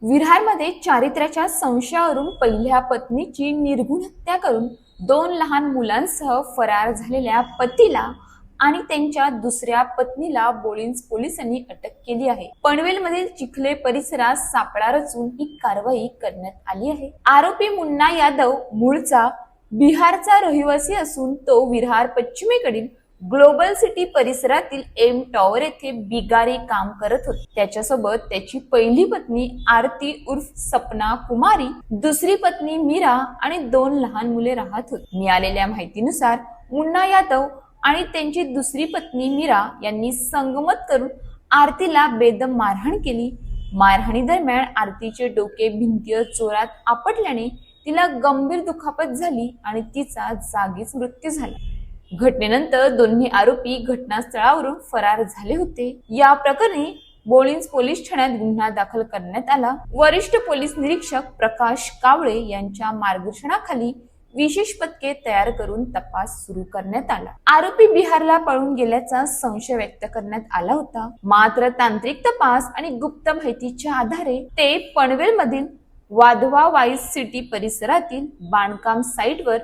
विरारमध्ये चारित्र्याच्या संशयावरून पहिल्या पत्नीची निर्घृण हत्या करून 2 लहान मुलांसह फरार झालेल्या पतीला आणि त्यांच्या दुसऱ्या पत्नीला बोळिंज पोलिसांनी अटक केली आहे। पनवेलमधील चिखले परिसरात सापळा रचून ही कारवाई करण्यात आली आहे। आरोपी मुन्ना यादव मूळचा बिहारचा रहिवासी असून तो विरार पश्चिमेकडील ग्लोबल सिटी परिसरातील एम टॉवर येथे बिगारी काम करत होता। त्याच्यासोबत त्याची पहिली पत्नी आरती उर्फ सपना कुमारी, दुसरी पत्नी मीरा आणि 2 लहान मुले राहत होती। मिळालेल्या माहितीनुसार मुन्ना यादव आणि त्यांची दुसरी पत्नी मीरा यांनी संगमत करून आरतीला बेदम मारहाण केली। मारहाणी दरम्यान आरतीचे डोके भिंतीवर जोरात आपटल्याने तिला गंभीर दुखापत झाली आणि तिचा जागीच मृत्यू झाला। घटनेनंतर दोन्ही आरोपी घटनास्थळावरून फरार झाले होते। या प्रकरणी बोळिंज पोलीस ठाण्यात गुन्हा दाखल करण्यात आला। वरिष्ठ पोलीस निरीक्षक प्रकाश कावळे यांच्या मार्गदर्शनाखाली विशेष पथके तयार करून तपास सुरू करण्यात आला। आरोपी बिहारला पळून गेल्याचा संशय व्यक्त करण्यात आला होता, मात्र तांत्रिक तपास आणि गुप्त माहितीच्या आधारे ते पनवेलमधील वाधवा वाईस सिटी परिसरातील बांधकाम साईटवर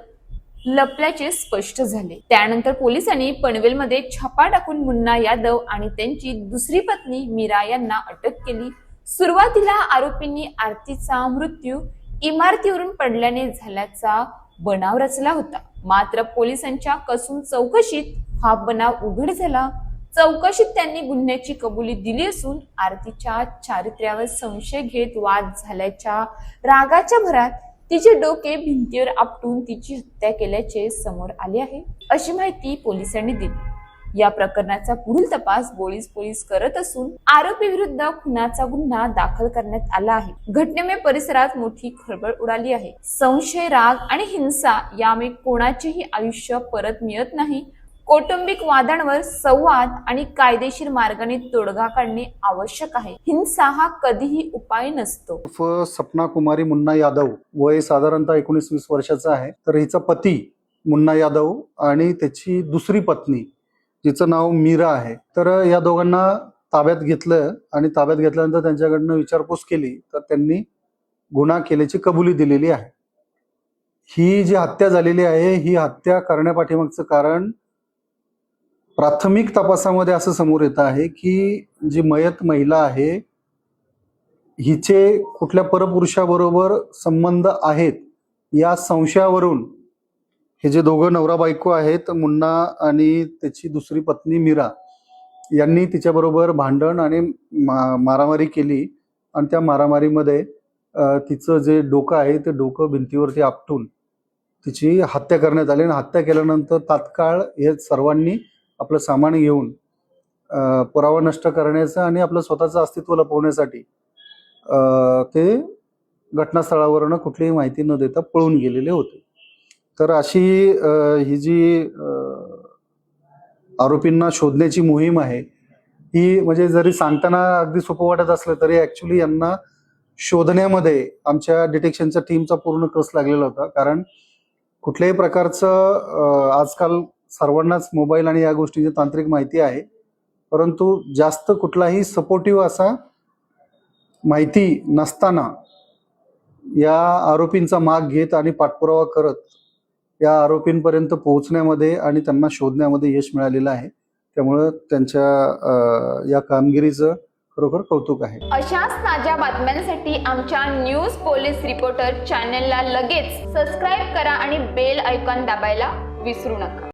लपल्याचे स्पष्ट झाले। त्यानंतर पोलिसांनी पनवेलमध्ये छापा टाकून मुन्ना यादव आणि त्यांची दुसरी पत्नी मीरा यांना अटक केली। सुरुवातीला आरोपींनी आरतीचा मृत्यू इमारतीवरून पडल्याने झाल्याचा बनाव रचला होता, मात्र पोलिसांच्या कसून चौकशीत हा बनाव उघड झाला। चौकशीत त्यांनी गुन्ह्याची कबुली दिली असून आरतीच्या चारित्र्यावर संशय घेत वाद झाल्याच्या रागाच्या भरात तिचे डोके भिंतीवर आपटून तिची हत्या केल्याचे समोर आले आहे, अशी माहिती पोलिसांनी दिली। या प्रकरणाचा पुढील तपास बोळिंज पोलीस करत असून आरोपी विरुद्ध खुनाचा गुन्हा दाखल करण्यात आला आहे। घटनेमुळे परिसरात मोठी खळबळ उडाली आहे। संशय, राग आणि हिंसा यामुळे कोणाचेही आयुष्य परत मिळत नाही। कौटुंबिक वादांवर संवाद आणि कायदेशीर मार्गाने तोडगा काढणे आवश्यक आहे। हिंसा हा कधीही उपाय नसतो। सपना कुमारी मुन्ना यादव, वय साधारणतः 19-20 वर्षाचा आहे। तर हिचा पती मुन्ना यादव आणि त्याची दुसरी पत्नी जिचं नाव मीरा आहे। तर या दोघांना ताब्यात घेतलं आणि ताब्यात घेतल्यानंतर त्यांच्याकडनं विचारपूस केली तर त्यांनी गुन्हा केल्याची कबुली दिलेली आहे। ही जी हत्या झालेली आहे ही हत्या करण्यापाठीमागचं कारण प्राथमिक तपासामध्ये असं समोर येत आहे की जी मयत महिला आहे हिचे कुठल्या परपुरुषाबरोबर संबंध आहेत या संशयावरून हे जे दोघं नवरा बायको आहेत, मुन्ना आणि त्याची दुसरी पत्नी मीरा, यांनी तिच्याबरोबर भांडण आणि मारामारी केली आणि त्या मारामारीमध्ये तिचं जे डोकं आहे ते डोकं भिंतीवरती आपटून तिची हत्या करण्यात आली। आणि हत्या केल्यानंतर तात्काळ हे सर्वांनी आपलं सामान घेऊन पुरावा नष्ट करण्याचं आणि आपलं स्वतःचं अस्तित्व लपवण्यासाठी ते घटनास्थळावरनं कुठलीही माहिती न देता पळून गेलेले होते। तर अशी ही जी आरोपींना शोधण्याची मोहीम आहे ही म्हणजे जरी सांगताना अगदी सोपं वाटत असलं तरी ऍक्च्युली यांना शोधण्यामध्ये आमच्या डिटेक्शनच्या टीमचा पूर्ण कस लागलेला होता। कारण कुठल्याही प्रकारचं आजकाल सर्वांनाच मोबाईल आणि या गोष्टींची तांत्रिक माहिती आहे, परंतु जास्त कुठलाही सपोर्टिव्ह असा माहिती नसताना या आरोपींचा माग घेत आणि पाठपुरावा करत या आरोपींपर्यंत पोहोचण्यामध्ये आणि त्यांना शोधण्यामध्ये यश मिळालेलं आहे। त्यामुळे त्यांच्या या कामगिरीचं खरोखर कौतुक आहे। अशाच ताज्या बातम्यांसाठी आमच्या न्यूज पोलीस रिपोर्टर चॅनलला लगेच सबस्क्राईब करा आणि बेल आयकॉन दाबायला विसरू नका।